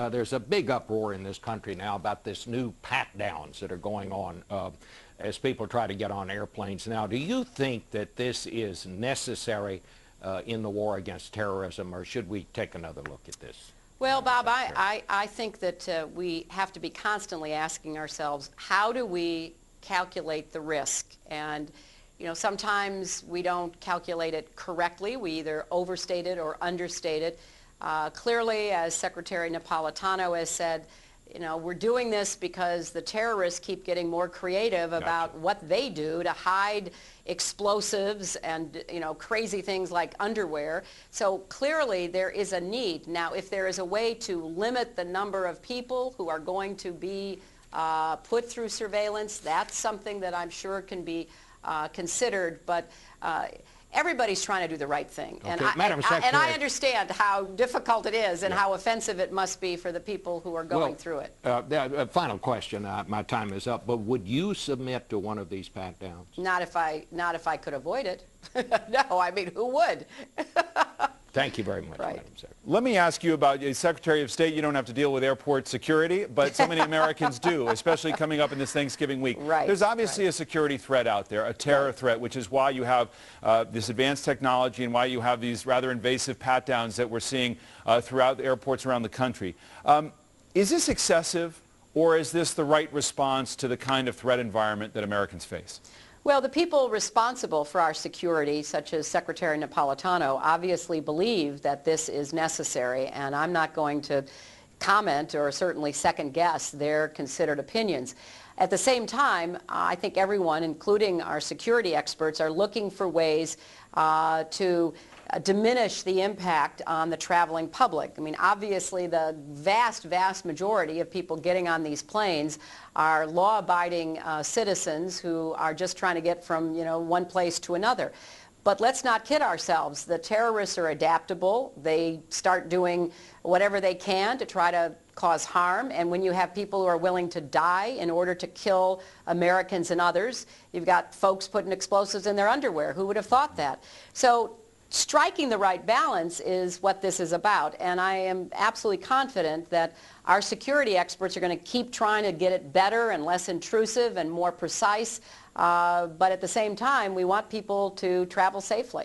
There's a big uproar in this country now about this new pat-downs that are going on as people try to get on airplanes now. Do you think that this is necessary in the war against terrorism, or should we take another look at this? Well, Bob, I think that we have to be constantly asking ourselves, how do we calculate the risk? And you know, sometimes we don't calculate it correctly. We either overstate it or understate it. Clearly, as Secretary Napolitano has said, you know, we're doing this because the terrorists keep getting more creative about what they do to hide explosives and, you know, crazy things like underwear. So clearly there is a need. Now, if there is a way to limit the number of people who are going to be put through surveillance, that's something that I'm sure can be considered. But everybody's trying to do the right thing. Okay. And, and I understand how difficult it is and how offensive it must be for the people who are going through it. Final question. My time is up. But would you submit to one of these pat-downs? Not if I could avoid it. No, I mean, who would? Thank you very much, Madam Secretary. Let me ask you about Secretary of State. You don't have to deal with airport security, but so many Americans do, especially coming up in this Thanksgiving week. Right. There's obviously a security threat out there, a terror threat, which is why you have this advanced technology and why you have these rather invasive pat-downs that we're seeing throughout the airports around the country. Is this excessive, or is this the right response to the kind of threat environment that Americans face? Well, the people responsible for our security, such as Secretary Napolitano, obviously believe that this is necessary, and I'm not going to comment or certainly second-guess their considered opinions. At the same time, I think everyone, including our security experts, are looking for ways to diminish the impact on the traveling public. I mean, obviously the vast majority of people getting on these planes are law-abiding citizens who are just trying to get from, you know, one place to another. But let's not kid ourselves. The terrorists are adaptable. They start doing whatever they can to try to cause harm. And when you have people who are willing to die in order to kill Americans and others, you've got folks putting explosives in their underwear. Who would have thought that? So striking the right balance is what this is about, and I am absolutely confident that our security experts are going to keep trying to get it better and less intrusive and more precise, but at the same time, we want people to travel safely.